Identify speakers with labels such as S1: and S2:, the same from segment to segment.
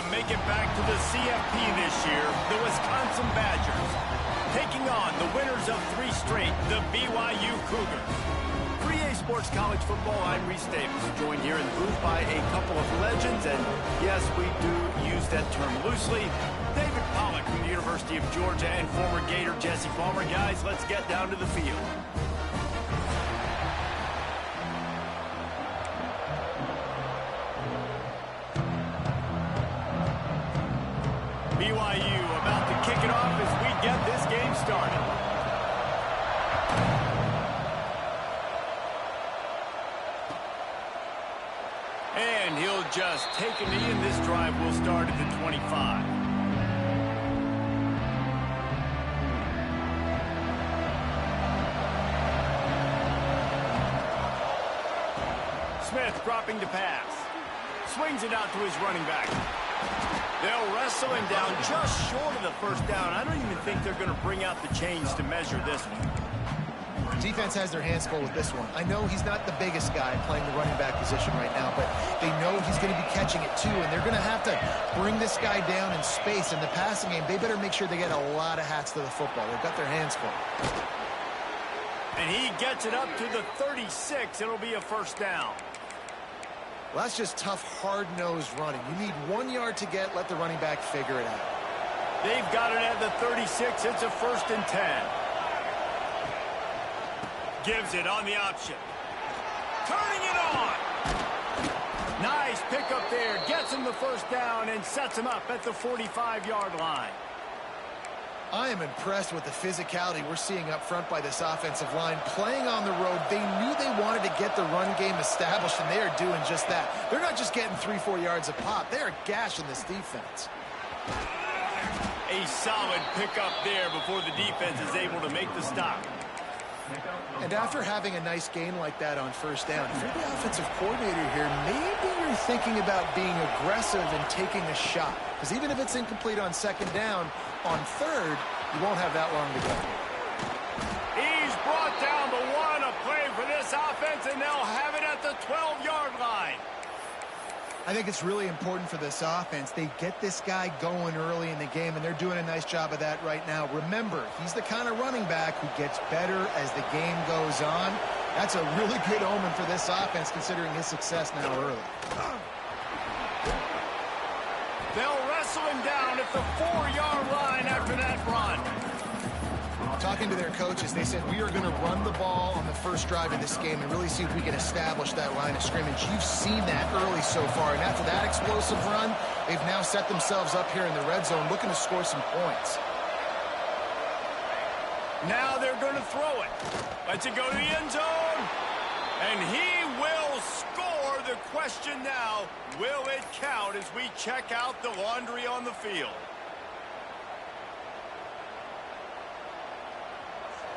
S1: to make it back to the CFP this year, the Wisconsin Badgers, taking on the winners of 3 straight, the BYU Cougars. For EA Sports College Football, I'm Reese Davis, joined here in the booth by a couple of legends, and yes, we do use that term loosely. David Pollack from the University of Georgia and former Gator Jesse Palmer. Guys, let's get down to the field. BYU about to kick it off as we get this game started. And he'll just take a knee, and this drive will start at the 25. Smith dropping to pass. Swings it out to his running back. They'll wrestle him down just short of the first down. I don't even think they're going to bring out the chains to measure this one.
S2: Defense has their hands full with this one. I know he's not the biggest guy playing the running back position right now, but they know he's going to be catching it too, and they're going to have to bring this guy down in space. In the passing game, they better make sure they get a lot of hats to the football. They've got their hands full.
S1: And he gets it up to the 36. It'll be a first down.
S2: Well, that's just tough, hard-nosed running. You need 1 yard to get. Let the running back figure it out.
S1: They've got it at the 36. It's a 1st and 10. Gives it on the option. Turning it on. Nice pickup there. Gets him the first down and sets him up at the 45-yard line.
S2: I am impressed with the physicality we're seeing up front by this offensive line. Playing on the road, they knew they wanted to get the run game established, and they are doing just that. They're not just getting 3-4 yards a pop. They are gashing this defense.
S1: A solid pickup there before the defense is able to make the stop.
S2: And after having a nice gain like that on first down, if you're the offensive coordinator here, maybe you're thinking about being aggressive and taking a shot. Because even if it's incomplete on 2nd down, on 3rd, you won't have that long to go.
S1: He's brought down the 1, a play for this offense, and they'll have it at the 12-yard line.
S2: I think it's really important for this offense. They get this guy going early in the game, and they're doing a nice job of that right now. Remember, he's the kind of running back who gets better as the game goes on. That's a really good omen for this offense, considering his success now early.
S1: They'll wrestle him down at the 4-yard line after that run.
S2: Talking to their coaches, they said, we are going to run the ball on the first drive of this game and really see if we can establish that line of scrimmage. You've seen that early so far, and after that explosive run, they've now set themselves up here in the red zone looking to score some points.
S1: Now they're going to throw it. Lets it go to the end zone, and he will score. The question now, will it count as we check out the laundry on the field?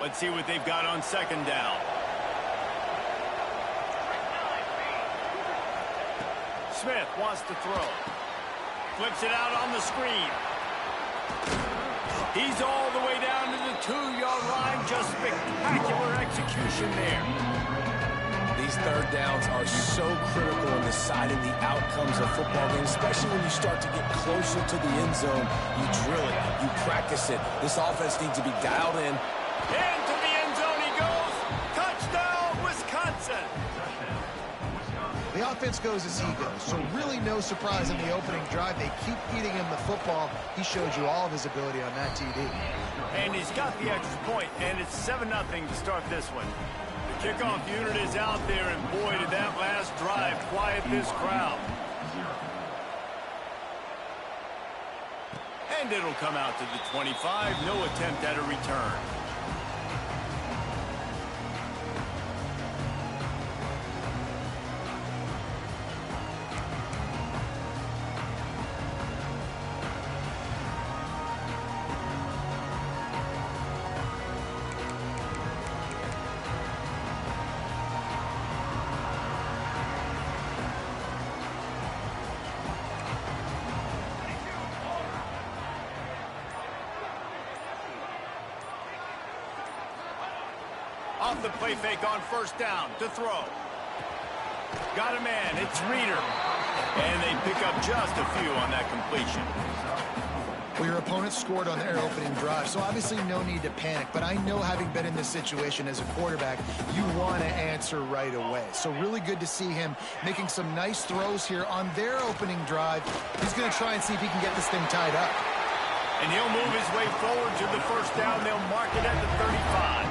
S1: Let's see what they've got on 2nd down. Smith wants to throw. Flips it out on the screen. He's all the way down to the 2-yard line. Just spectacular execution there.
S3: These 3rd downs are so critical in deciding the outcomes of football games, especially when you start to get closer to the end zone. You drill it. You practice it. This offense needs to be dialed in.
S1: Into the end zone he goes. Touchdown, Wisconsin.
S2: The offense goes as he goes, so really no surprise in the opening drive. They keep feeding him the football. He showed you all of his ability on that TD.
S1: And he's got the extra point, and it's 7-0 to start this one. The kickoff unit is out there, and boy, did that last drive quiet this crowd. And it'll come out to the 25. No attempt at a return. Off the play fake on 1st down to throw. Got a man. It's Reeder. And they pick up just a few on that completion.
S2: Well, your opponent scored on their opening drive, so obviously no need to panic. But I know, having been in this situation as a quarterback, you want to answer right away. So really good to see him making some nice throws here on their opening drive. He's going to try and see if he can get this thing tied up.
S1: And he'll move his way forward to the first down. They'll mark it at the 35.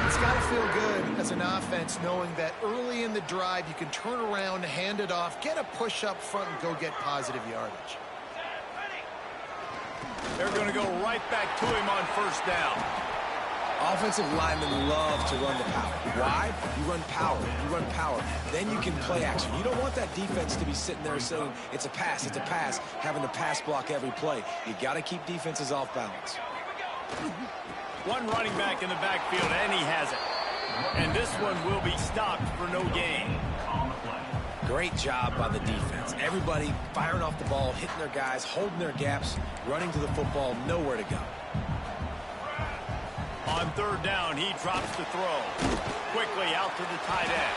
S2: It's got to feel good as an offense knowing that early in the drive you can turn around, hand it off, get a push up front, and go get positive yardage.
S1: They're going to go right back to him on first down.
S3: Offensive linemen love to run the power. Why? You run power. You run power. Then you can play action. You don't want that defense to be sitting there saying, it's a pass, having to pass block every play. You got to keep defenses off balance.
S1: One running back in the backfield, and he has it. And this one will be stopped for no gain.
S3: Great job by the defense. Everybody firing off the ball, hitting their guys, holding their gaps, running to the football, nowhere to go.
S1: On third down, he drops the throw. Quickly out to the tight end.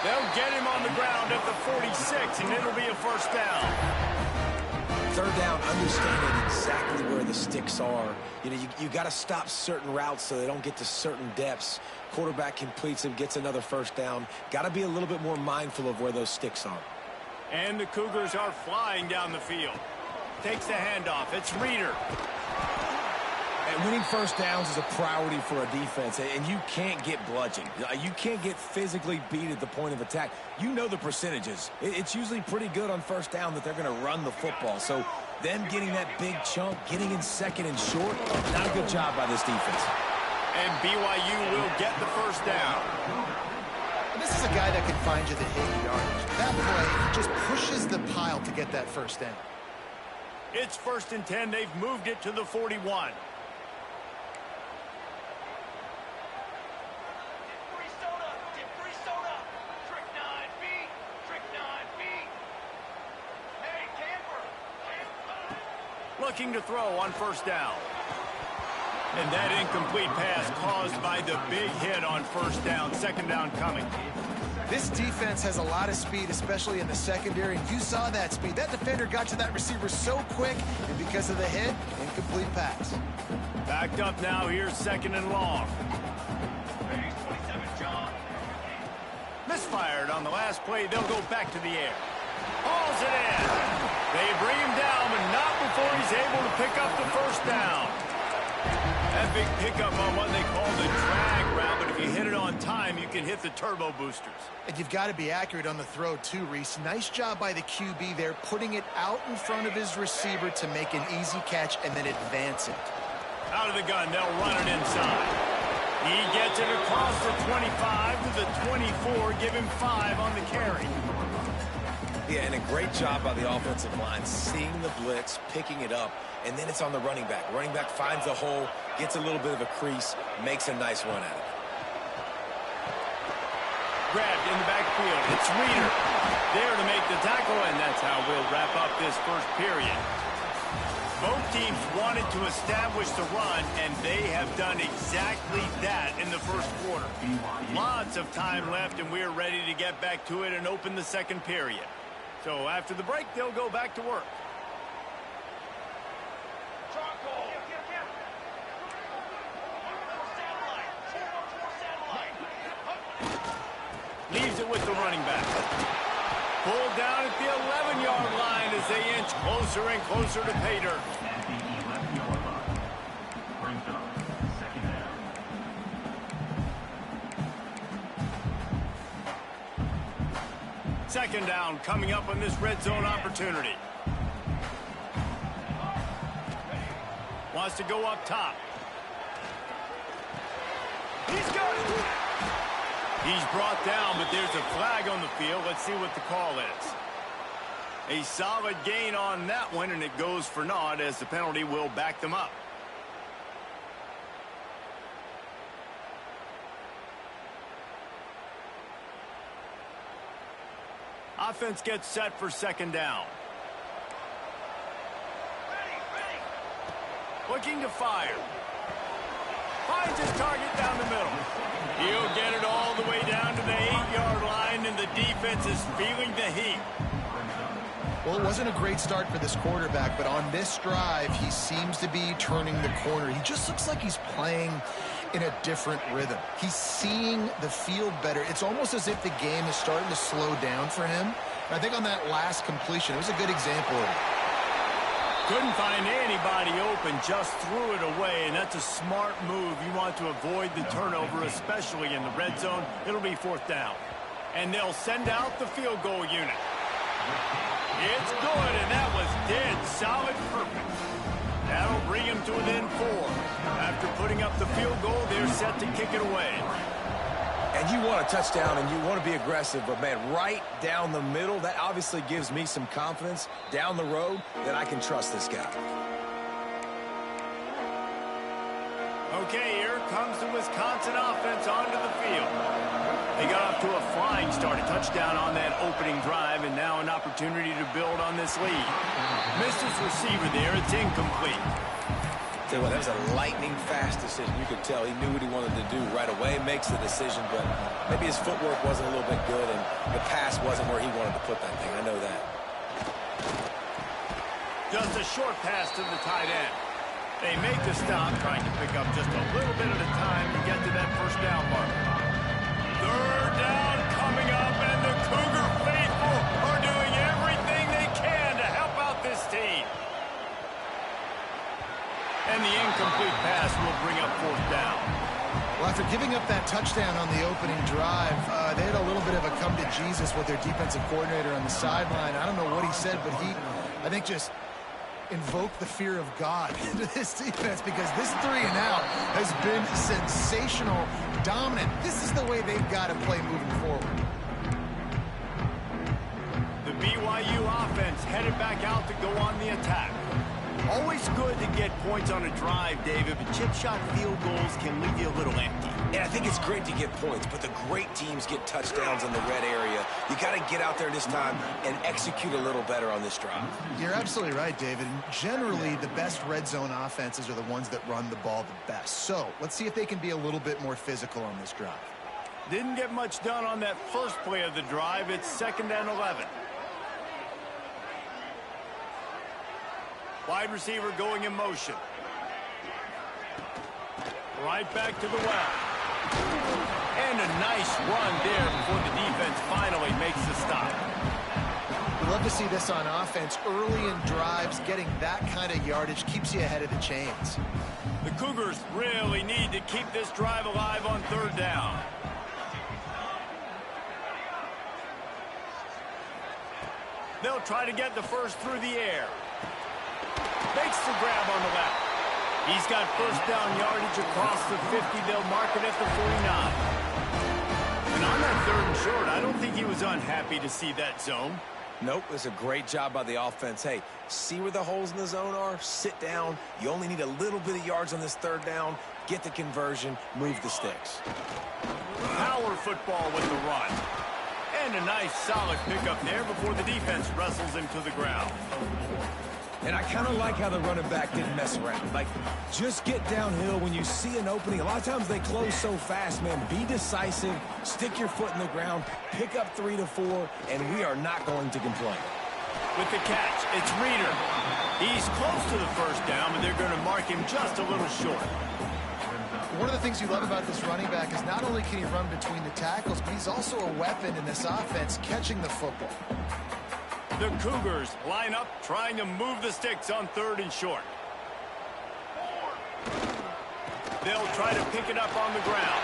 S1: They'll get him on the ground at the 46, and it'll be a first down.
S3: Third down, understanding exactly where the sticks are. You know, you got to stop certain routes so they don't get to certain depths. Quarterback completes them, gets another first down. Got to be a little bit more mindful of where those sticks are.
S1: And the Cougars are flying down the field. Takes the handoff. It's Reeder.
S3: And winning first downs is a priority for a defense, and you can't get bludgeoned. You can't get physically beat at the point of attack. You know the percentages. It's usually pretty good on first down that they're going to run the football. So them getting that big chunk, getting in second and short, not a good job by this defense.
S1: And BYU will get the first down.
S2: And this is a guy that can find you the hidden yardage. That play, he just pushes the pile to get that first down.
S1: It's 1st and 10. They've moved it to the 41. Looking to throw on first down. And that incomplete pass caused by the big hit on first down. Second down coming.
S2: This defense has a lot of speed, especially in the secondary, and you saw that speed. That defender got to that receiver so quick, and because of the hit, incomplete pass.
S1: Backed up now. Here's second and long. Misfired on the last play. They'll go back to the air. Hauls it in. They bring him down, but not before he's able to pick up the first down. That big pickup on what they call the drag route, but if you hit it on time, you can hit the turbo boosters.
S2: And you've got to be accurate on the throw too, Reese. Nice job by the QB there, putting it out in front of his receiver to make an easy catch and then advance it.
S1: Out of the gun, they'll run it inside. He gets it across the 25 to the 24, give him 5 on the carry.
S3: Yeah, and a great job by the offensive line, seeing the blitz, picking it up, and then it's on the running back. Running back finds a hole, gets a little bit of a crease, makes a nice run at it.
S1: Grabbed in the backfield. It's Reeder there to make the tackle, and that's how we'll wrap up this first period. Both teams wanted to establish the run, and they have done exactly that in the first quarter. Lots of time left, and we're ready to get back to it and open the second period. So after the break, they'll go back to work. Leaves it with the running back. Pulled down at the 11-yard line as they inch closer and closer to pay dirt. Second down coming up on this red zone opportunity. Wants to go up top. He's got it. He's brought down, but there's a flag on the field. Let's see what the call is. A solid gain on that one, and it goes for naught as the penalty will back them up. Offense gets set for second down. Looking to fire. Finds his target down the middle. He'll get it all the way down to the 8-yard line, and the defense is feeling the heat.
S2: Well, it wasn't a great start for this quarterback, but on this drive, he seems to be turning the corner. He just looks like he's playing in a different rhythm. He's seeing the field better. It's almost as if the game is starting to slow down for him. And I think on that last completion, it was a good example of it.
S1: Couldn't find anybody open, just threw it away, and that's a smart move. You want to avoid the turnover, especially in the red zone. It'll be 4th down. And they'll send out the field goal unit. It's good, and that was dead solid perfect. That'll bring him to within 4. After putting up the field goal, they're set to kick it away.
S3: And you want a touchdown, and you want to be aggressive, but, man, right down the middle, that obviously gives me some confidence down the road that I can trust this guy.
S1: Okay, here comes the Wisconsin offense onto the field. They got off to a flying start, a touchdown on that opening drive, and now an opportunity to build on this lead. Missed his receiver there. It's incomplete.
S3: Tell you what, that was a lightning-fast decision. You could tell he knew what he wanted to do right away, makes the decision, but maybe his footwork wasn't a little bit good, and the pass wasn't where he wanted to put that thing. I know that.
S1: Just a short pass to the tight end. They make the stop, trying to pick up just a little bit at a time to get to that 1st down mark. 3rd down coming up, and the Cougar faithful are doing everything they can to help out this team. And the incomplete pass will bring up 4th down.
S2: Well, after giving up that touchdown on the opening drive, they had a little bit of a come to Jesus with their defensive coordinator on the sideline. I don't know what he said, but he, I think, just invoke the fear of God into this defense, because this 3 and out has been sensational, dominant. This is the way they've got to play moving forward.
S1: The BYU offense headed back out to go on the attack. Always good to get points on a drive, David, but chip shot field goals can leave you a little empty.
S3: And I think it's great to get points, but the great teams get touchdowns in the red area. You got to get out there this time and execute a little better on this drive.
S2: You're absolutely right, David. And generally, the best red zone offenses are the ones that run the ball the best. So let's see if they can be a little bit more physical on this drive.
S1: Didn't get much done on that first play of the drive. It's 2nd and 11. Wide receiver going in motion. Right back to the well. And a nice run there before the defense finally makes the stop.
S2: We love to see this on offense. Early in drives, getting that kind of yardage keeps you ahead of the chains.
S1: The Cougars really need to keep this drive alive on 3rd down. They'll try to get the first through the air. Makes the grab on the left. He's got 1st down yardage across the 50. They'll mark it at the 49. And on that 3rd and short, I don't think he was unhappy to see that zone.
S3: Nope, it's a great job by the offense. Hey, see where the holes in the zone are? Sit down. You only need a little bit of yards on this 3rd down. Get the conversion. Move the sticks.
S1: Power football with the run. And a nice solid pickup there before the defense wrestles him to the ground.
S3: And I kind of like how the running back didn't mess around. Like, just get downhill when you see an opening. A lot of times they close so fast, man. Be decisive, stick your foot in the ground, pick up 3 to 4, and we are not going to complain.
S1: With the catch, it's Reeder. He's close to the 1st down, but they're going to mark him just a little short.
S2: One of the things you love about this running back is not only can he run between the tackles, but he's also a weapon in this offense, catching the football.
S1: The Cougars line up, trying to move the sticks on 3rd and short. They'll try to pick it up on the ground.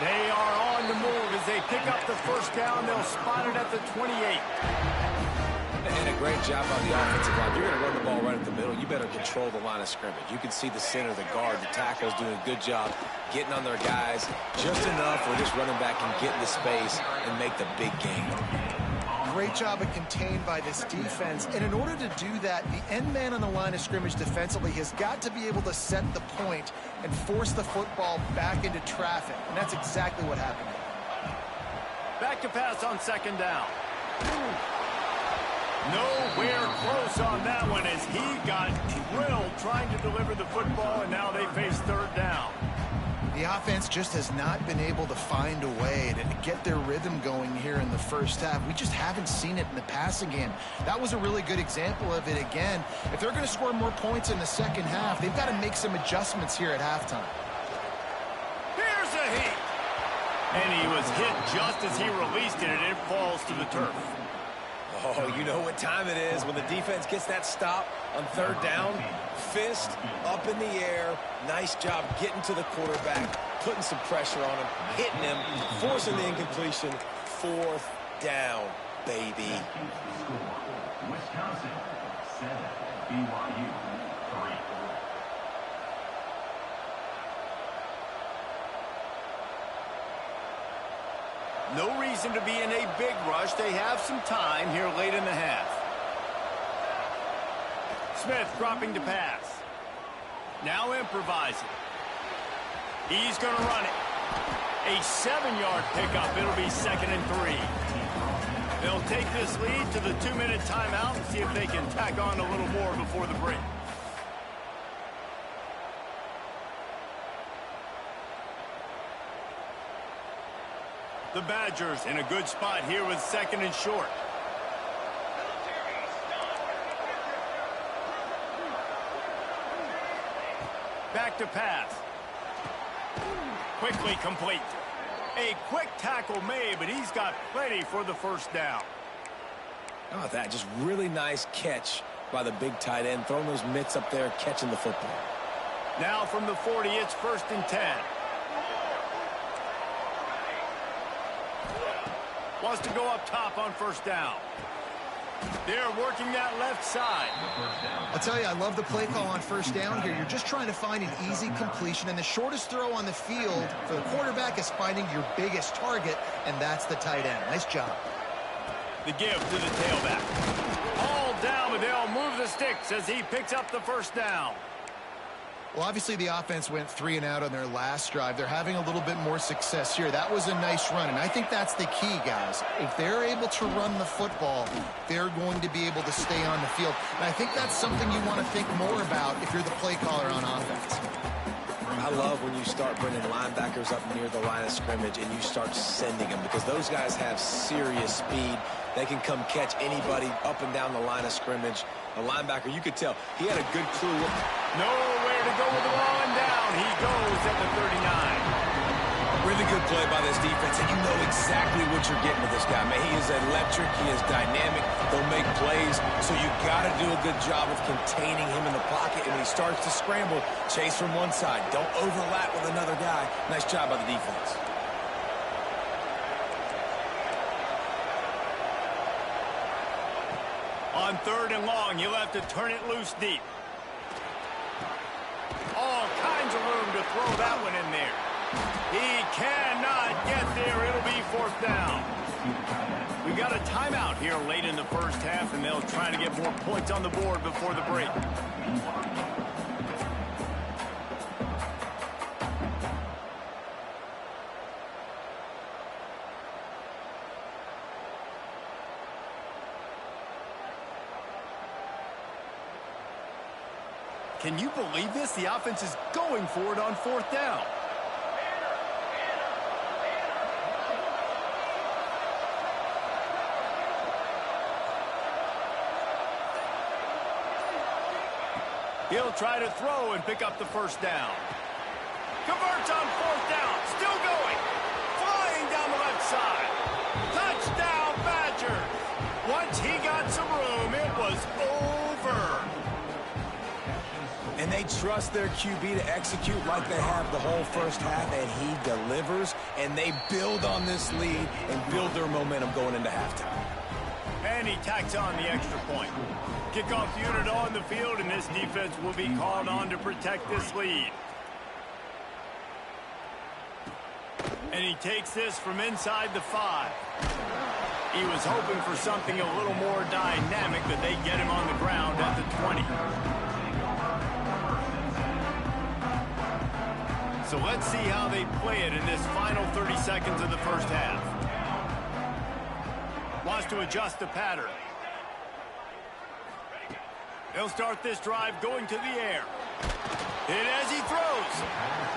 S1: They are on the move as they pick up the 1st down. They'll spot it at the 28.
S3: And a great job on the offensive line. You're going to run the ball right at the middle. You better control the line of scrimmage. You can see the center, the guard, the tackle's doing a good job getting on their guys just enough where this running back can get into space and make the big game.
S2: Great job of contained by this defense. And in order to do that, the end man on the line of scrimmage defensively has got to be able to set the point and force the football back into traffic. And that's exactly what happened.
S1: Back to pass on 2nd down. Nowhere close on that one as he got drilled trying to deliver the football, and now they face 3rd down.
S2: The offense just has not been able to find a way to get their rhythm going here in the first half. We just haven't seen it in the passing game. That was a really good example of it again. If they're going to score more points in the second half, they've got to make some adjustments here at halftime.
S1: Here's a hit. And he was hit just as he released it, and it falls to the turf.
S3: Oh, you know what time it is when the defense gets that stop on third down. Fist up in the air. Nice job getting to the quarterback, putting some pressure on him, hitting him, forcing the incompletion. Fourth down, baby.
S4: Wisconsin 7, BYU 3.
S1: No reason to be in a big rush. They have some time here late in the half. Smith dropping to pass. Now improvising. He's going to run it. A 7-yard pickup. It'll be 2nd and 3. They'll take this lead to the 2-minute timeout and see if they can tack on a little more before the break. The Badgers in a good spot here with 2nd and short. Back to pass. Quickly complete. A quick tackle made, but he's got plenty for the first down.
S3: How about that? Just really nice catch by the big tight end. Throwing those mitts up there, catching the football.
S1: Now from the 40, it's 1st and 10. Wants to go up top on 1st down. They're working that left side.
S2: I'll tell you, I love the play call on 1st down here. You're just trying to find an easy completion, and the shortest throw on the field for the quarterback is finding your biggest target, and that's the tight end. Nice job.
S1: The give to the tailback. All down, but they'll move the sticks as he picks up the 1st down.
S2: Well, obviously the offense went 3 and out on their last drive. They're having a little bit more success here. That was a nice run, and I think that's the key, guys. If they're able to run the football, they're going to be able to stay on the field. And I think that's something you want to think more about if you're the play caller on offense.
S3: I love when you start bringing linebackers up near the line of scrimmage and you start sending them, because those guys have serious speed. They can come catch anybody up and down the line of scrimmage. The linebacker, you could tell, he had a good clue.
S1: Nowhere to go with the ball, and down he goes at the 39.
S3: Really good play by this defense, and you know exactly what you're getting with this guy, man. He is electric. He is dynamic. He'll make plays, so you got to do a good job of containing him in the pocket. And when he starts to scramble, chase from one side. Don't overlap with another guy. Nice job by the defense.
S1: On 3rd and long, you'll have to turn it loose deep. All kinds of room to throw that one in there. He cannot get there. It'll be 4th down. We got a timeout here late in the first half, and they'll try to get more points on the board before the break. Can you believe this? The offense is going for it on 4th down. He'll try to throw and pick up the 1st down. Converts on 4th down. Still going. Flying down the left side. Touchdown, Badgers. Once he got some room, it was over.
S3: And they trust their QB to execute like they have the whole first half, and he delivers, and they build on this lead and build their momentum going into halftime.
S1: And he tacks on the extra point. Kickoff unit on the field, and this defense will be called on to protect this lead. And he takes this from inside the 5. He was hoping for something a little more dynamic, but they get him on the ground at the 20. So let's see how they play it in this final 30 seconds of the first half. Wants to adjust the pattern. They'll start this drive going to the air. Hit as he throws.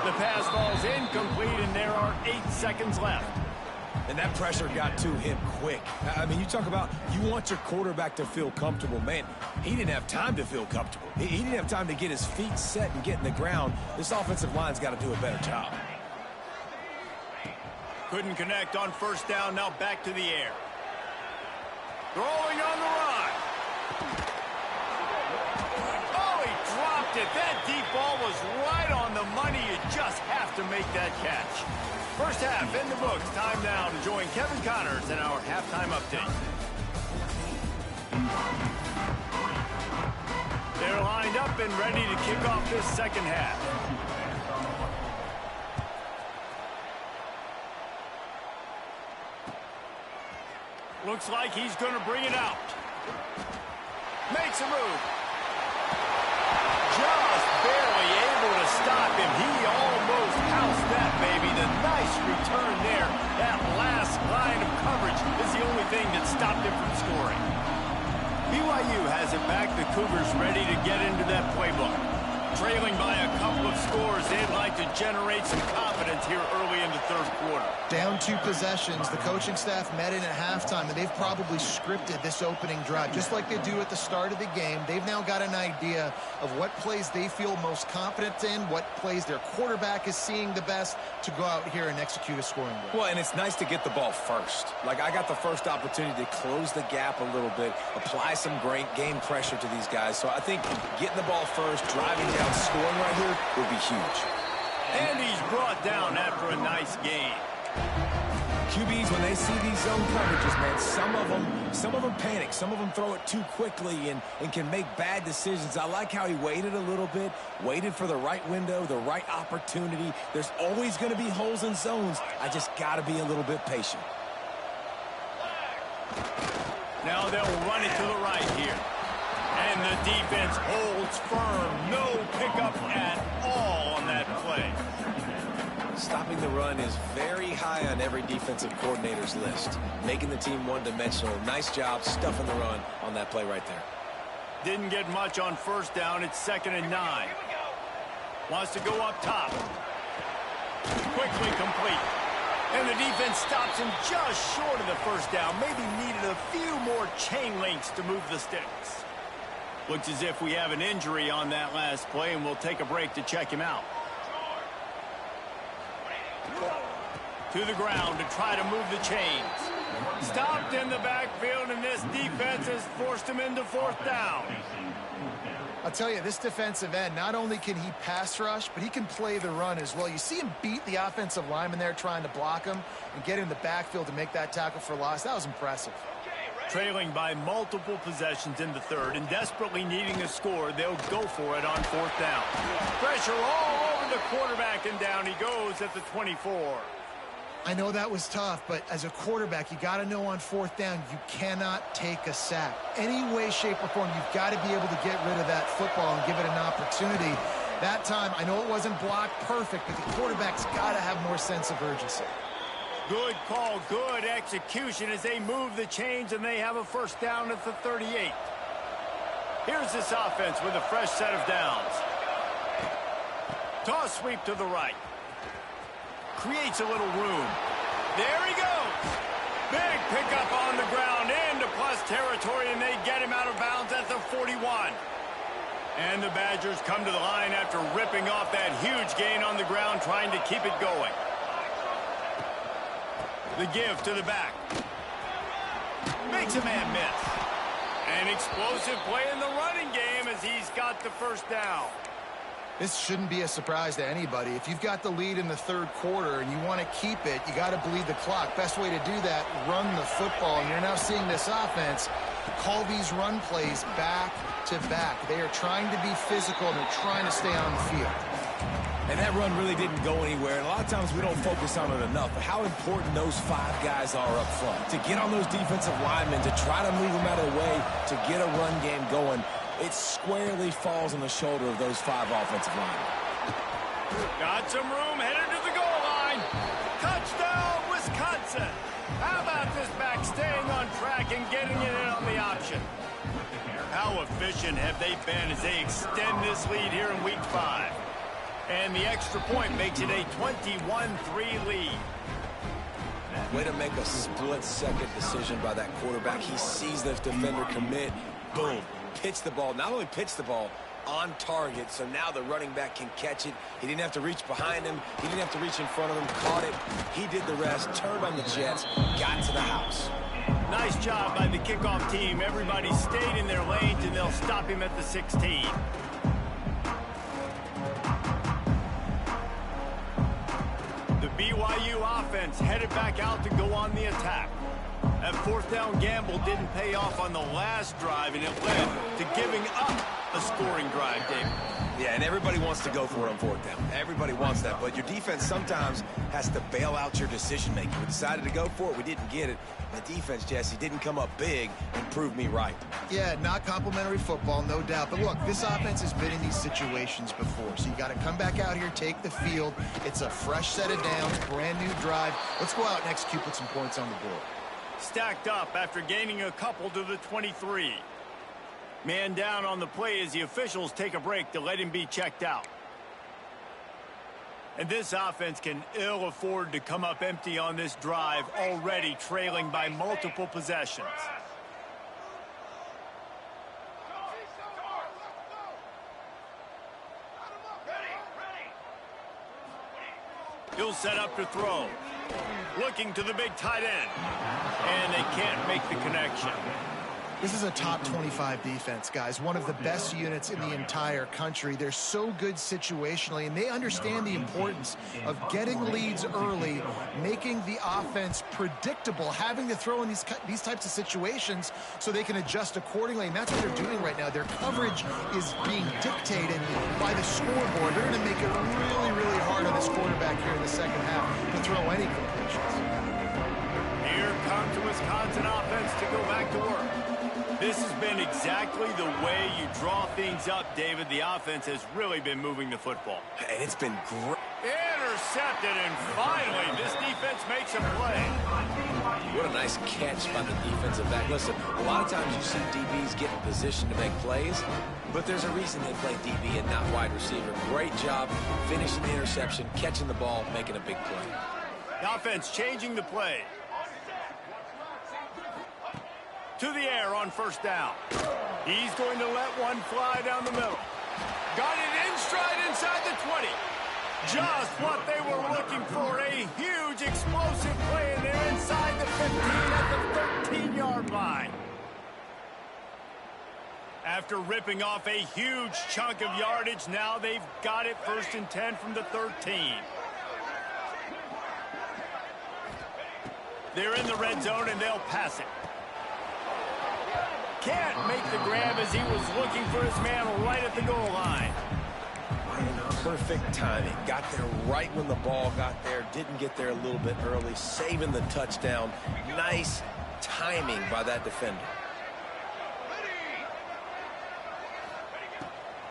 S1: The pass falls incomplete, and there are 8 seconds left.
S3: And that pressure got to him quick. I mean, you talk about you want your quarterback to feel comfortable. Man, he didn't have time to feel comfortable. He didn't have time to get his feet set and get in the ground. This offensive line's got to do a better job.
S1: Couldn't connect on first down. Now back to the air. Throwing on the run. Oh, he dropped it. That deep ball was right on the money. You just have to make that catch. First half in the books. Time now to join Kevin Connors in our halftime update. They're lined up and ready to kick off this second half. Looks like he's going to bring it out. Makes a move. Just barely able to stop him. He almost housed that, baby. The nice return there. That last line of coverage is the only thing that stopped him from scoring. BYU has it back. The Cougars ready to get into that playbook. Trailing by a couple of scores, they'd like to generate some confidence here early in the third quarter.
S2: Down 2 possessions, the coaching staff met in at halftime, and they've probably scripted this opening drive. Just like they do at the start of the game, they've now got an idea of what plays they feel most confident in, what plays their quarterback is seeing the best to go out here and execute a scoring goal.
S3: Well, and it's nice to get the ball first. Like, I got the first opportunity to close the gap a little bit, apply some great game pressure to these guys. So I think getting the ball first, driving down, scoring right here would be huge.
S1: And he's brought down after a nice gain.
S3: QBs, when they see these zone coverages, man, some of them panic. Some of them throw it too quickly and can make bad decisions. I like how he waited a little bit, waited for the right window, the right opportunity. There's always going to be holes in zones. I just got to be a little bit patient.
S1: Now they'll run it to the right here. And the defense holds firm. No pickup at all on that play.
S3: Stopping the run is very high on every defensive coordinator's list. Making the team one-dimensional. Nice job stuffing the run on that play right there.
S1: Didn't get much on first down. It's 2nd and 9. Wants to go up top. Quickly complete. And the defense stops him just short of the first down. Maybe needed a few more chain links to move the sticks. Looks as if we have an injury on that last play, and we'll take a break to check him out. To the ground to try to move the chains. Stopped in the backfield, and this defense has forced him into 4th down.
S2: I'll tell you, this defensive end, not only can he pass rush, but he can play the run as well. You see him beat the offensive lineman there trying to block him and get in the backfield to make that tackle for loss. That was impressive.
S1: Trailing by multiple possessions in the third and desperately needing a score, they'll go for it on 4th down. Pressure all over the quarterback, and down he goes at the 24.
S2: I know that was tough, but as a quarterback, you got to know on 4th down, you cannot take a sack. Any way, shape, or form, you've got to be able to get rid of that football and give it an opportunity. That time, I know it wasn't blocked perfect, but the quarterback's got to have more sense of urgency.
S1: Good call, good execution as they move the chains, and they have a first down at the 38. Here's this offense with a fresh set of downs. Toss sweep to the right. Creates a little room. There he goes. Big pickup on the ground into plus territory, and they get him out of bounds at the 41. And the Badgers come to the line after ripping off that huge gain on the ground, trying to keep it going. The give to the back. Makes a man miss. An explosive play in the running game as he's got the first down.
S2: This shouldn't be a surprise to anybody. If you've got the lead in the third quarter and you want to keep it, you got to bleed the clock. Best way to do that, run the football. And you're now seeing this offense call these run plays back to back. They are trying to be physical, and they're trying to stay on the field.
S3: And that run really didn't go anywhere. And a lot of times we don't focus on it enough. But how important those 5 guys are up front. To get on those defensive linemen, to try to move them out of the way, to get a run game going, it squarely falls on the shoulder of those 5 offensive linemen.
S1: Got some room, headed to the goal line. Touchdown, Wisconsin. How about this back staying on track and getting it in on the option? How efficient have they been as they extend this lead here in week 5? And the extra point makes it a 21-3 lead.
S3: Way to make a split-second decision by that quarterback. He sees the defender commit. Boom. Pitch the ball. Not only pitch the ball, on target, so now the running back can catch it. He didn't have to reach behind him. He didn't have to reach in front of him. Caught it. He did the rest. Turned on the Jets. Got to the house.
S1: Nice job by the kickoff team. Everybody stayed in their lanes, and they'll stop him at the 16. The BYU offense headed back out to go on the attack. That fourth down gamble didn't pay off on the last drive, and it led to giving up a scoring drive, David.
S3: Yeah, and everybody wants to go for it on fourth down. Everybody wants that, but your defense sometimes has to bail out your decision-making. We decided to go for it. We didn't get it. The defense, Jesse, didn't come up big and prove me right.
S2: Yeah, not complimentary football, no doubt. But look, this offense has been in these situations before, so you got to come back out here, take the field. It's a fresh set of downs, brand new drive. Let's go out and execute, put some points on the board.
S1: Stacked up after gaining a couple to the 23. Man down on the play as the officials take a break to let him be checked out. And this offense can ill afford to come up empty on this drive, already trailing by multiple possessions. He'll set up to throw. Looking to the big tight end. And they can't make the connection.
S2: This is a top 25 defense, guys. One of the best units in the entire country. They're so good situationally, and they understand the importance of getting leads early, making the offense predictable, having to throw in these types of situations so they can adjust accordingly. And that's what they're doing right now. Their coverage is being dictated by the scoreboard. They're going to make it really, really hard on this quarterback here in the second half to throw any completions.
S1: Here comes the Wisconsin offense to go back to work. This has been exactly the way you draw things up, David. The offense has really been moving the football.
S3: And it's been great.
S1: Intercepted, and finally, this defense makes a play.
S3: What a nice catch by the defensive back. Listen, a lot of times you see DBs get in position to make plays, but there's a reason they play DB and not wide receiver. Great job finishing the interception, catching the ball, making a big play.
S1: The offense changing the play. To the air on first down. He's going to let one fly down the middle. Got it in stride inside the 20. Just what they were looking for. A huge explosive play, and they're inside the 15 at the 13-yard line. After ripping off a huge chunk of yardage, now they've got it 1st and 10 from the 13. They're in the red zone, and they'll pass it. Can't make the grab as he was looking for his man right at the goal line.
S3: Perfect timing. Got there right when the ball got there. Didn't get there a little bit early. Saving the touchdown. Nice timing by that defender.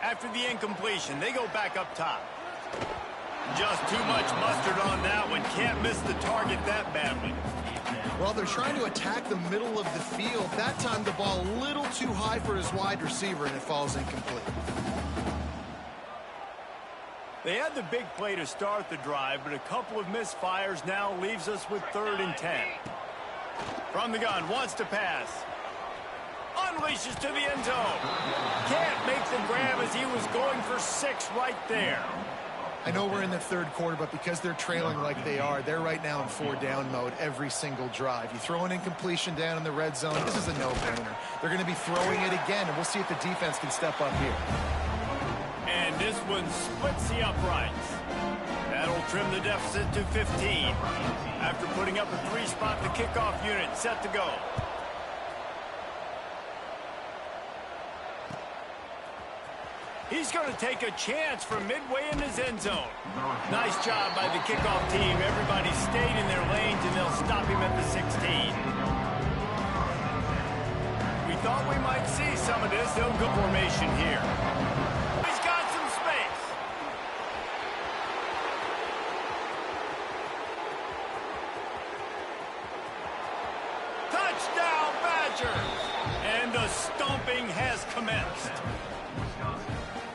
S1: After the incompletion, they go back up top. Just too much mustard on that one. Can't miss the target that badly.
S2: Well, they're trying to attack the middle of the field. That time the ball a little too high for his wide receiver, and it falls incomplete.
S1: They had the big play to start the drive, but a couple of misfires now leaves us with 3rd and 10. From the gun, wants to pass. Unleashes to the end zone. Can't make the grab as he was going for 6 right there.
S2: I know we're in the 3rd quarter, but because they're trailing like they are, they're right now in 4-down mode every single drive. You throw an incompletion down in the red zone, this is a no-brainer. They're going to be throwing it again, and we'll see if the defense can step up here.
S1: And this one splits the uprights. That'll trim the deficit to 15. After putting up a 3-spot, the kickoff unit set to go. He's going to take a chance from midway in his end zone. Nice job by the kickoff team. Everybody stayed in their lanes, and they'll stop him at the 16. We thought we might see some of this. They'll go formation here. He's got some space. Touchdown, Badgers! And the stomping has commenced.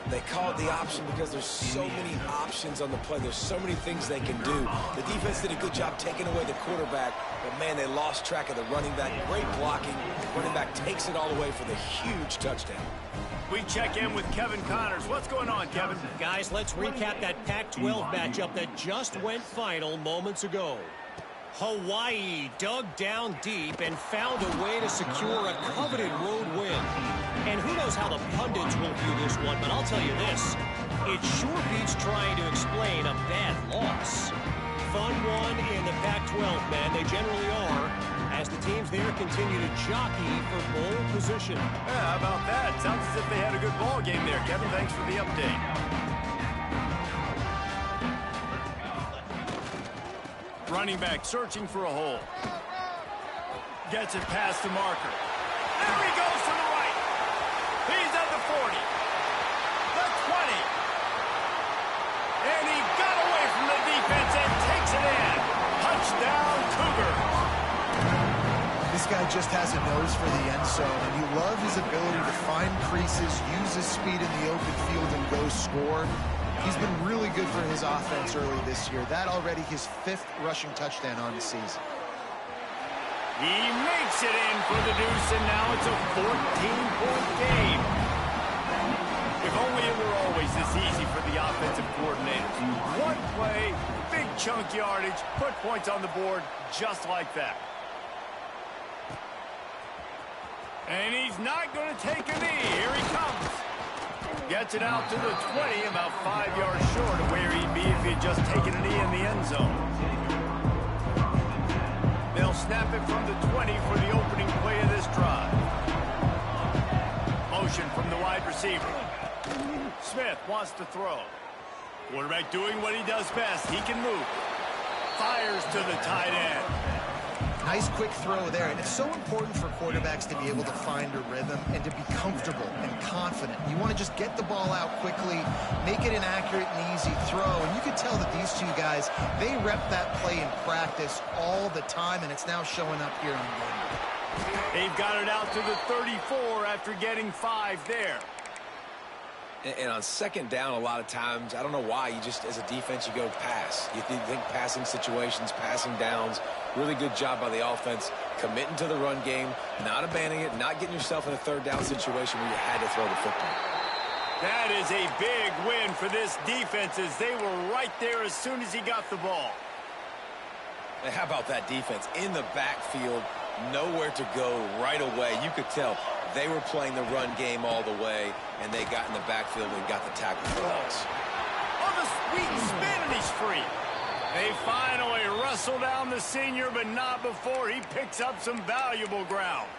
S3: They call it the option because there's so many options on the play. There's so many things they can do. The defense did a good job taking away the quarterback, but, man, they lost track of the running back. Great blocking. Running back takes it all the way for the huge touchdown.
S1: We check in with Kevin Connors. What's going on, Kevin?
S5: Guys, let's recap that Pac-12 matchup that just went final moments ago. Hawaii dug down deep and found a way to secure a coveted road win. And who knows how the pundits will view this one, but I'll tell you this. It sure beats trying to explain a bad loss. Fun one in the Pac-12, man. They generally are, as the teams there continue to jockey for bowl position.
S1: Yeah, how about that? Sounds as if they had a good ball game there. Kevin, thanks for the update. Running back searching for a hole. Gets it past the marker. There he goes to the right. He's at the 40. The 20. And he got away from the defense and takes it in. Touchdown, Cougars.
S2: This guy just has a nose for the end zone, and you love his ability to find creases, use his speed in the open field, and go score. He's been really good for his offense early this year. That already his 5th rushing touchdown on the season.
S1: He makes it in for the deuce, and now it's a 14-point game. If only it were always this easy for the offensive coordinators. One play, big chunk yardage, put points on the board just like that. And he's not going to take a knee. Here he comes. Gets it out to the 20, about 5 yards short of where he'd be if he had just taken a knee in the end zone. They'll snap it from the 20 for the opening play of this drive. Motion from the wide receiver. Smith wants to throw. Quarterback doing what he does best. He can move. Fires to the tight end.
S2: Nice quick throw there, and it's so important for quarterbacks to be able to find a rhythm and to be comfortable and confident. You want to just get the ball out quickly, make it an accurate and easy throw, and you can tell that these two guys, they rep that play in practice all the time, and it's now showing up here on game.
S1: They've got it out to the 34 after getting 5 there.
S3: And on second down, a lot of times, I don't know why, you just, as a defense, you go pass. You think passing situations, passing downs. Really good job by the offense, committing to the run game, not abandoning it, not getting yourself in a third down situation where you had to throw the football.
S1: That is a big win for this defense as they were right there as soon as he got the ball.
S3: And how about that defense? In the backfield, nowhere to go right away. You could tell they were playing the run game all the way, and they got in the backfield and got the tackle for loss.
S1: On the sweet spin, and he's free. They finally wrestle down the senior, but not before he picks up some valuable ground.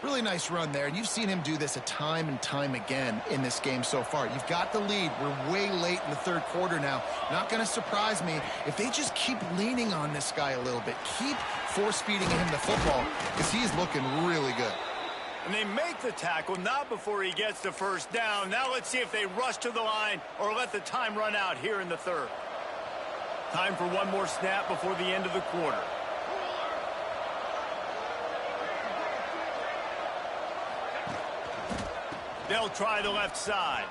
S2: Really nice run there, and you've seen him do this a time and time again in this game so far. You've got the lead. We're way late in the third quarter now. Not going to surprise me if they just keep leaning on this guy a little bit. Keep force-feeding him the football because he's looking really good.
S1: And they make the tackle, not before he gets the first down. Now let's see if they rush to the line or let the time run out here in the third. Time for one more snap before the end of the quarter. They'll try the left side.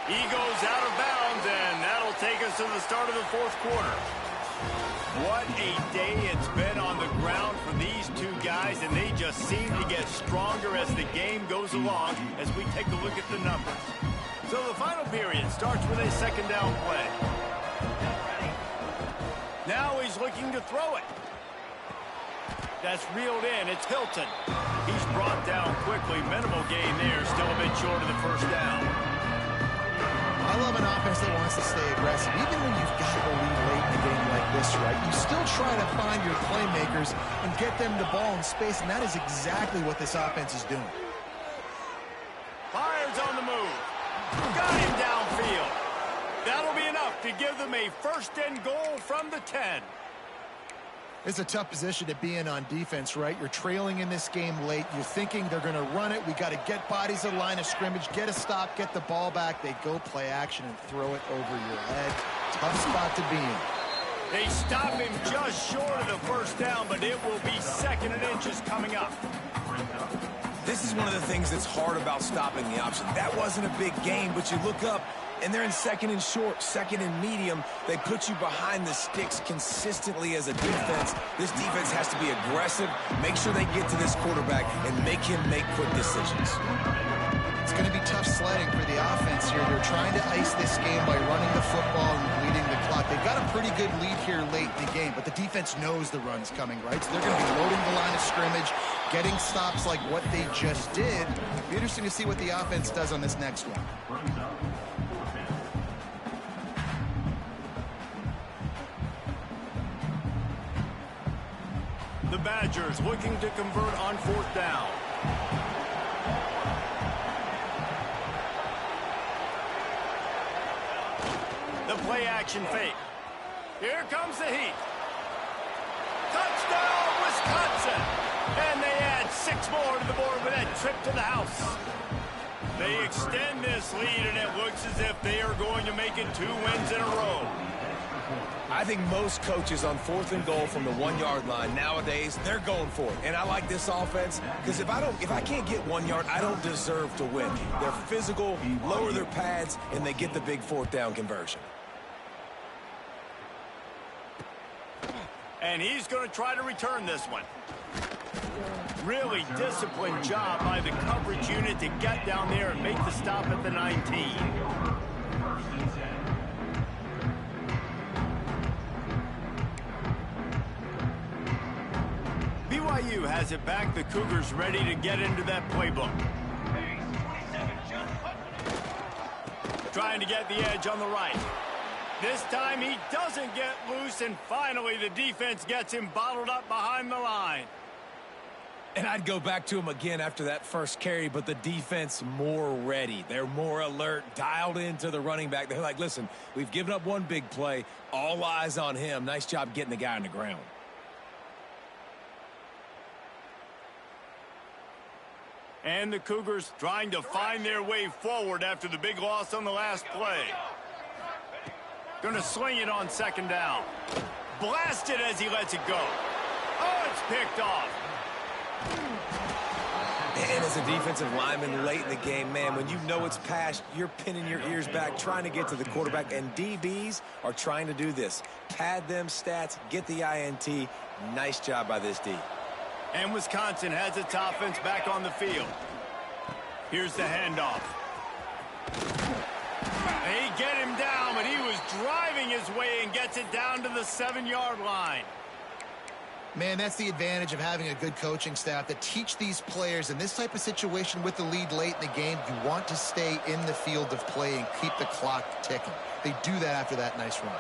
S1: He goes out of bounds, and that'll take us to the start of the fourth quarter. What a day it's been on the ground for these two guys, and they just seem to get stronger as the game goes along as we take a look at the numbers. So the final period starts with a second down play. Now he's looking to throw it. That's reeled in. It's Hilton. He's brought down quickly. Minimal gain there. Still a bit short of the first down.
S2: I love an offense that wants to stay aggressive. Even when you've got a lead late in a game like this, right, you still try to find your playmakers and get them the ball in space, and that is exactly what this offense is doing.
S1: Fires on the move. Got him downfield. That'll be enough to give them a first and goal from the 10.
S2: It's a tough position to be in on defense, right? You're trailing in this game late. You're thinking they're going to run it. We got to get bodies at the line of scrimmage, get a stop, get the ball back. They go play action and throw it over your head. Tough spot to be in.
S1: They stop him just short of the first down, but it will be second and inches coming up.
S3: This this is one of the things that's hard about stopping the option. That wasn't a big gain, but you look up, and they're in second and short, second and medium. They put you behind the sticks consistently as a defense. This defense has to be aggressive, make sure they get to this quarterback, and make him make quick decisions.
S2: It's going to be tough sledding for the offense here. They're trying to ice this game by running the football and bleeding the clock. They've got a pretty good lead here late in the game, but the defense knows the run's coming, right? So they're going to be loading the line of scrimmage, getting stops like what they just did. It'll be interesting to see what the offense does on this next one.
S1: The Badgers looking to convert on 4th down. The play action fake. Here comes the heat. Touchdown, Wisconsin! And they add 6 more to the board with that trip to the house. They extend this lead, and it looks as if they are going to make it 2 wins in a row.
S3: I think most coaches on 4th and goal from the 1-yard line nowadays, they're going for it. And I like this offense because if I can't get 1 yard, I don't deserve to win. They're physical, lower their pads, and they get the big 4th down conversion.
S1: And he's going to try to return this one. Really disciplined job by the coverage unit to get down there and make the stop at the 19. BYU has it back. The Cougars ready to get into that playbook. Trying to get the edge on the right. This time he doesn't get loose, and finally the defense gets him bottled up behind the line.
S3: And I'd go back to him again after that first carry, but the defense more ready. They're more alert, dialed into the running back. They're like, listen, we've given up one big play. All eyes on him. Nice job getting the guy on the ground.
S1: And the Cougars trying to find their way forward after the big loss on the last play. Going to sling it on 2nd down. Blasted as he lets it go. Oh, it's picked off.
S3: And as a defensive lineman late in the game, man, when you know it's past, you're pinning your ears back, trying to get to the quarterback, and DBs are trying to do this. Pad them stats, get the INT. Nice job by this D.
S1: And Wisconsin has its offense back on the field. Here's the handoff. They get him down, but he was driving his way and gets it down to the 7-yard line.
S2: Man, that's the advantage of having a good coaching staff that teach these players in this type of situation with the lead late in the game. You want to stay in the field of play and keep the clock ticking. They do that after that nice run.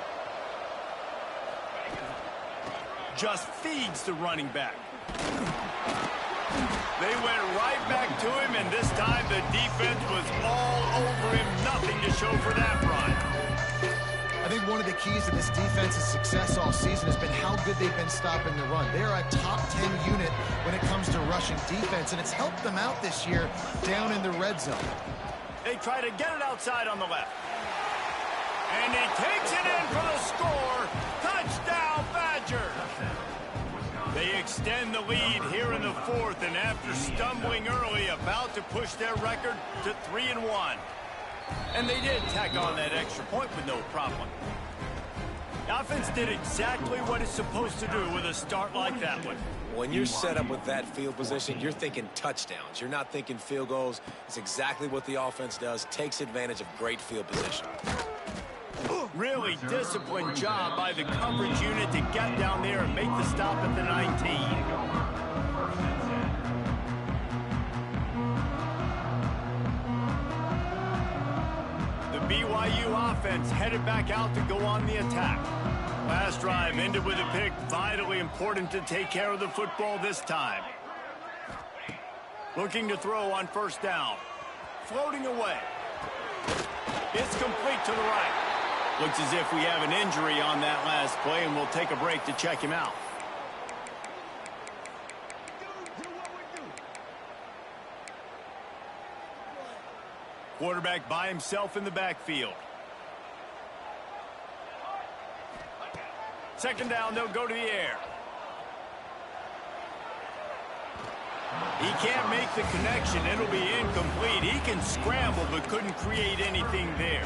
S1: Just feeds the running back. They went right back to him, and this time the defense was all over him. Nothing to show for that run.
S2: I think one of the keys to this defense's success all season has been how good they've been stopping the run. They're a top 10 unit when it comes to rushing defense, and it's helped them out this year down in the red zone.
S1: They try to get it outside on the left. And he takes it in for the score. Touchdown, Badgers. They extend the lead here in the 4th, and after stumbling early, about to push their record to 3-1. And they did tack on that extra point with no problem. The offense did exactly what it's supposed to do with a start like that one.
S3: When you're set up with that field position, you're thinking touchdowns. You're not thinking field goals. It's exactly what the offense does, takes advantage of great field position.
S1: Really disciplined job by the coverage unit to get down there and make the stop at the 19. The BYU offense headed back out to go on the attack. Last drive ended with a pick. Vitally important to take care of the football this time. Looking to throw on 1st down. Floating away. It's complete to the right. Looks as if we have an injury on that last play, and we'll take a break to check him out. Quarterback by himself in the backfield. 2nd down, they'll go to the air. He can't make the connection. It'll be incomplete. He can scramble, but couldn't create anything there.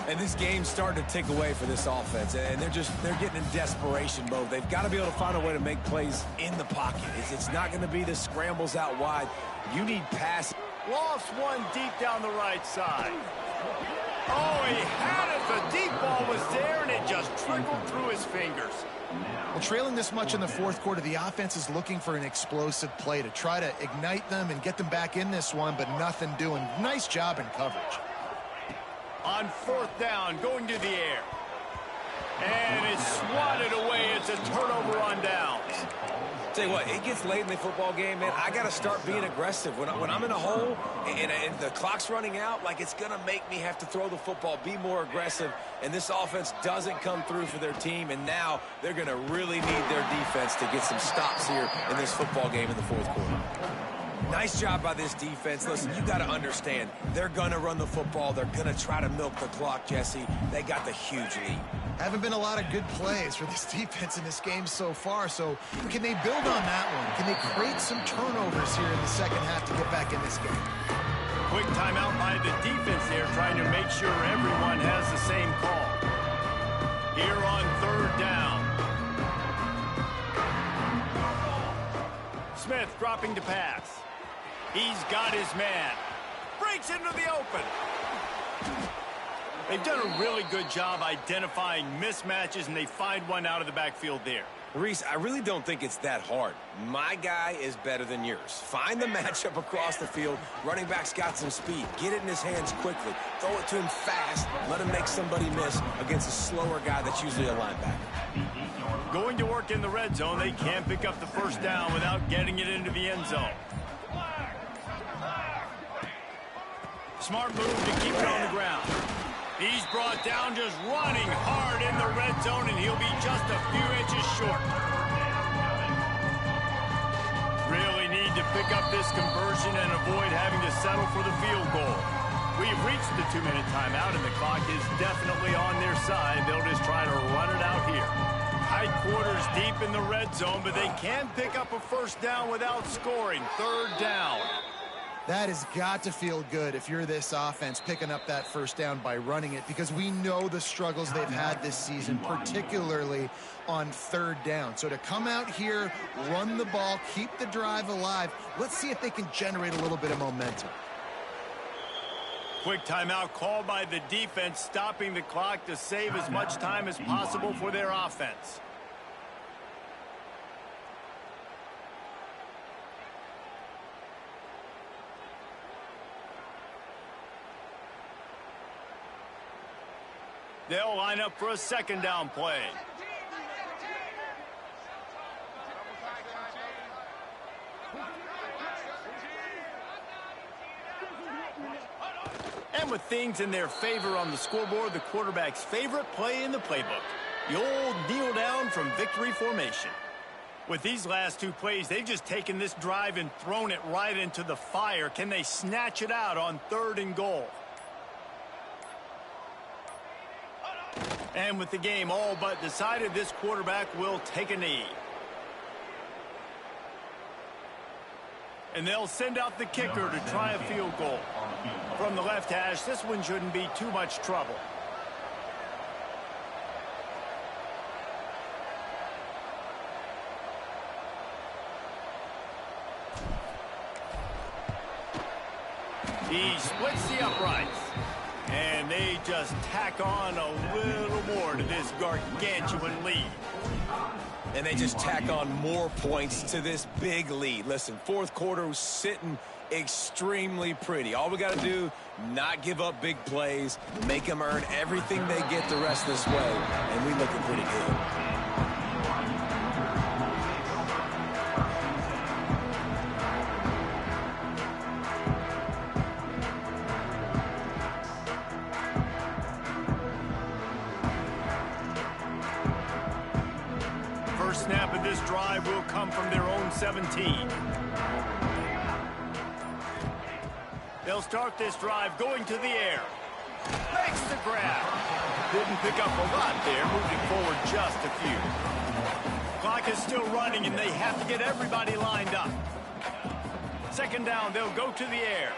S3: And this game's starting to tick away for this offense, and they're getting in desperation mode. They've got to be able to find a way to make plays in the pocket. It's not going to be the scrambles out wide. You need pass.
S1: Lost one deep down the right side. Oh, he had it. The deep ball was there, and it just trickled through his fingers.
S2: Well, trailing this much in the fourth quarter, the offense is looking for an explosive play to try to ignite them and get them back in this one, but nothing doing. Nice job in coverage.
S1: On fourth down, going to the air. And it's swatted away. It's a turnover on downs.
S3: Tell you what, it gets late in the football game, man. I got to start being aggressive. When I'm in a hole and the clock's running out, like, it's going to make me have to throw the football, be more aggressive. And this offense doesn't come through for their team, and now they're going to really need their defense to get some stops here in this football game in the fourth quarter. Nice job by this defense. Listen, you got to understand, they're going to run the football. They're going to try to milk the clock, Jesse. They got the huge lead.
S2: Haven't been a lot of good plays for this defense in this game so far, so can they build on that one? Can they create some turnovers here in the second half to get back in this game?
S1: Quick timeout by the defense there, trying to make sure everyone has the same call. Here on third down. Smith dropping to pass. He's got his man. Breaks into the open. They've done a really good job identifying mismatches, and they find one out of the backfield there.
S3: Reese, I really don't think it's that hard. My guy is better than yours. Find the matchup across the field. Running back's got some speed. Get it in his hands quickly. Throw it to him fast. Let him make somebody miss against a slower guy that's usually a linebacker.
S1: Going to work in the red zone, they can't pick up the first down without getting it into the end zone. Smart move to keep it on the ground. He's brought down just running hard in the red zone, and he'll be just a few inches short. Really need to pick up this conversion and avoid having to settle for the field goal. We've reached the 2-minute timeout, and the clock is definitely on their side. They'll just try to run it out here. Tight quarters deep in the red zone, but they can pick up a first down without scoring. Third down.
S2: That has got to feel good if you're this offense picking up that first down by running it, because we know the struggles they've had this season, particularly on third down. So to come out here, run the ball, keep the drive alive, let's see if they can generate a little bit of momentum.
S1: Quick timeout called by the defense, stopping the clock to save as much time as possible for their offense. They'll line up for a second down play. And with things in their favor on the scoreboard, the quarterback's favorite play in the playbook, the old kneel down from victory formation. With these last two plays, they've just taken this drive and thrown it right into the fire. Can they snatch it out on third and goal? And with the game all but decided, this quarterback will take a knee. And they'll send out the kicker to try a field goal. From the left hash, this one shouldn't be too much trouble. He splits the uprights. And they just tack on a little more to this gargantuan lead.
S3: And they just tack on more points to this big lead. Listen, fourth quarter was sitting extremely pretty. All we got to do, not give up big plays, make them earn everything they get the rest of this way, and we looking pretty good.
S1: Snap of this drive will come from their own 17. They'll start this drive going to the air. Makes the grab. Didn't pick up a lot there, moving forward just a few. Clock is still running, and they have to get everybody lined up. second down, they'll go to the air.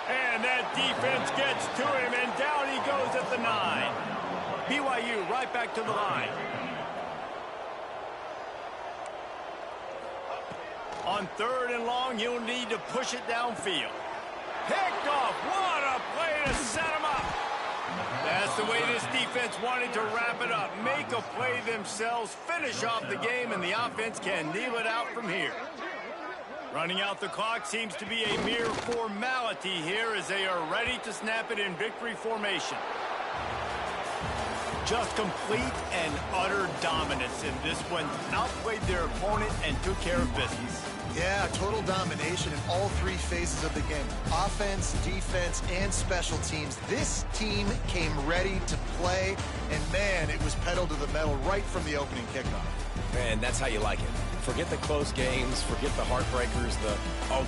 S1: And that defense gets to him, and down he goes at the 9. BYU right back to the line. On 3rd and long, you'll need to push it downfield. Picked off. What a play to set him up. That's the way this defense wanted to wrap it up. Make a play themselves, finish off the game, and the offense can kneel it out from here. Running out the clock seems to be a mere formality here as they are ready to snap it in victory formation. Just complete and utter dominance in this one. Outplayed their opponent and took care of business.
S2: Yeah, total domination in all 3 phases of the game. Offense, defense, and special teams. This team came ready to play, and man, it was pedal to the metal right from the opening kickoff.
S3: Man, that's how you like it. Forget the close games, forget the heartbreakers,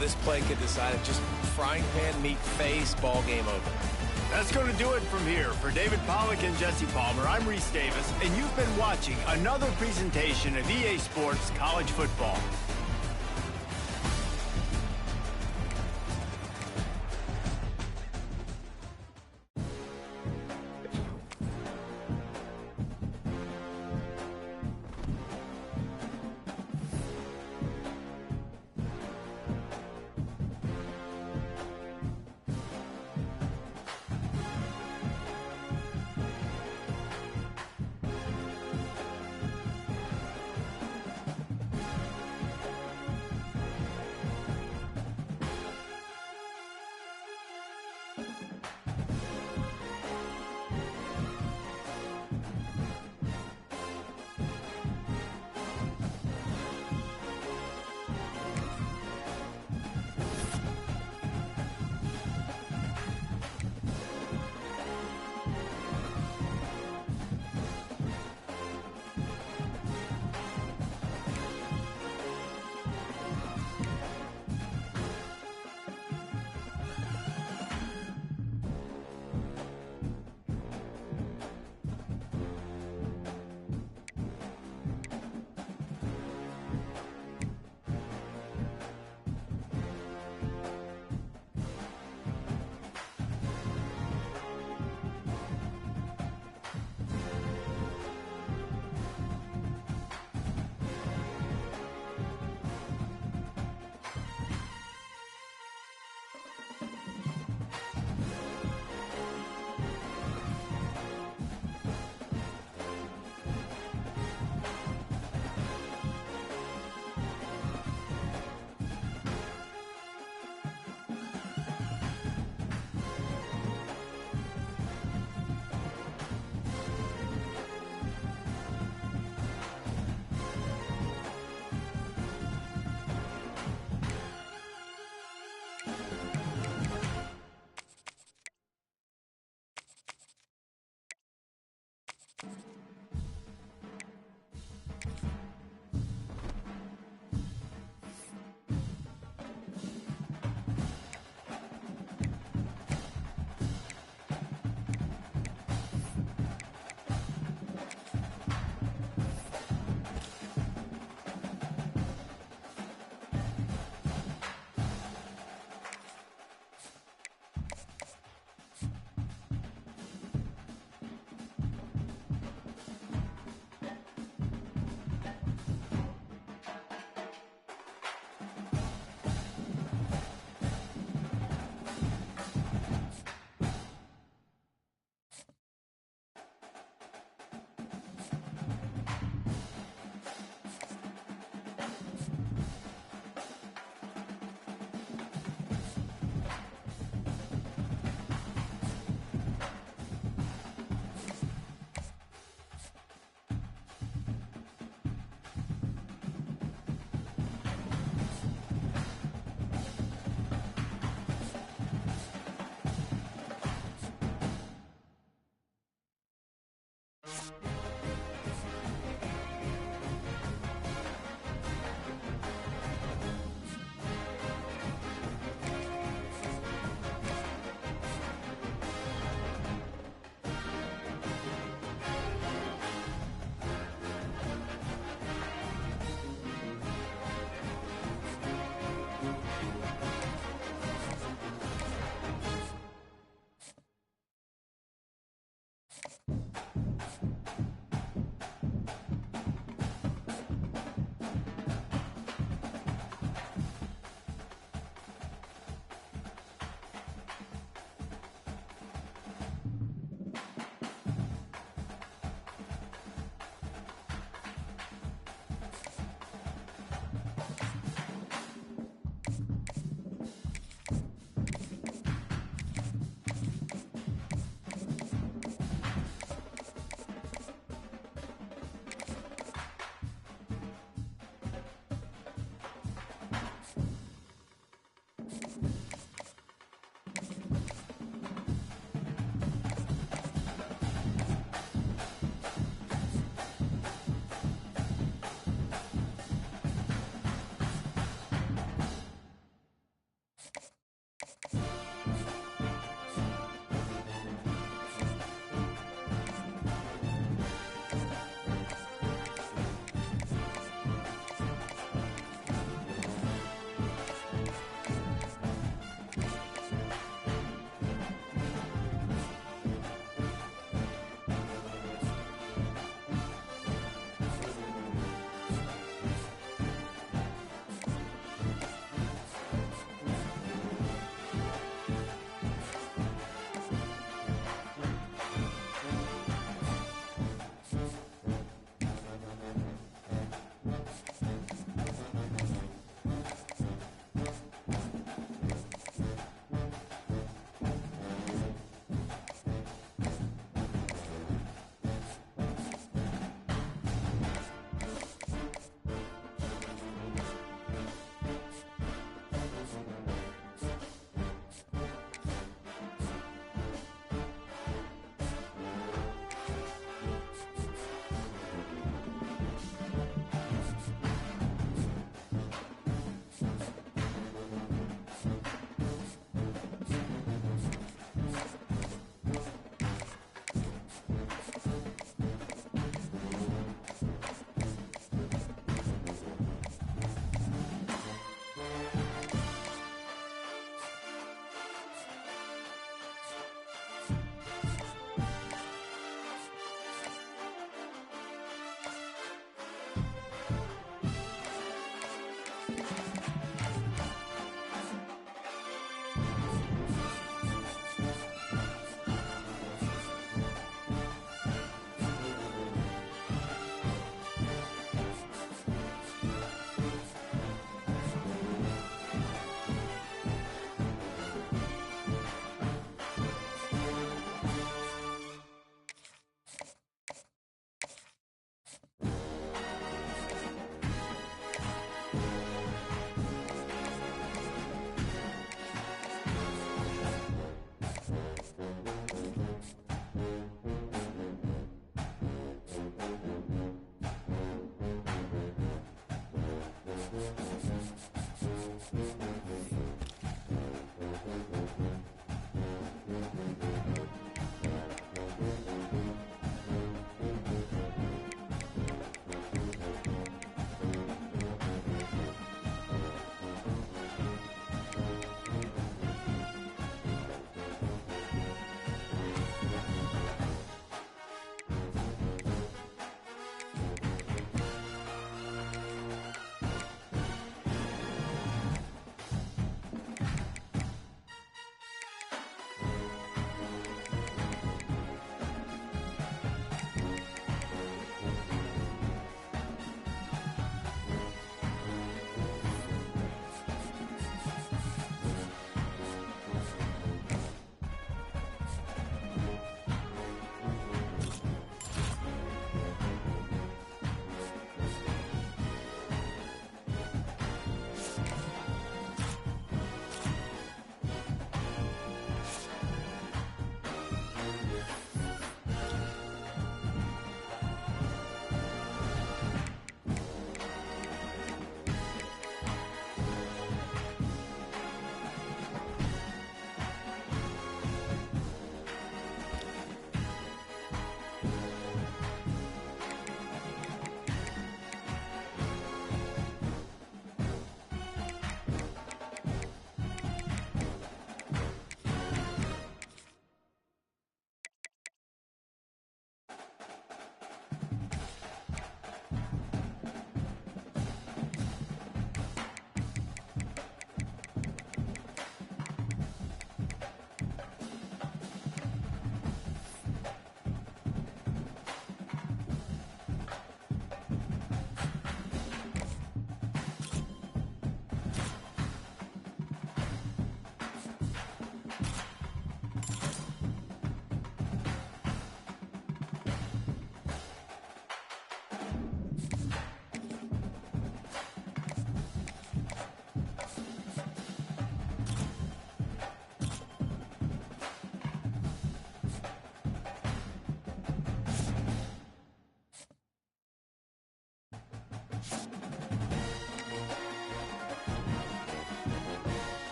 S3: this play could decide it. Just frying pan meet face, ball game over.
S1: That's going to do it from here. For David Pollack and Jesse Palmer, I'm Reese Davis, and you've been watching another presentation of EA Sports College Football.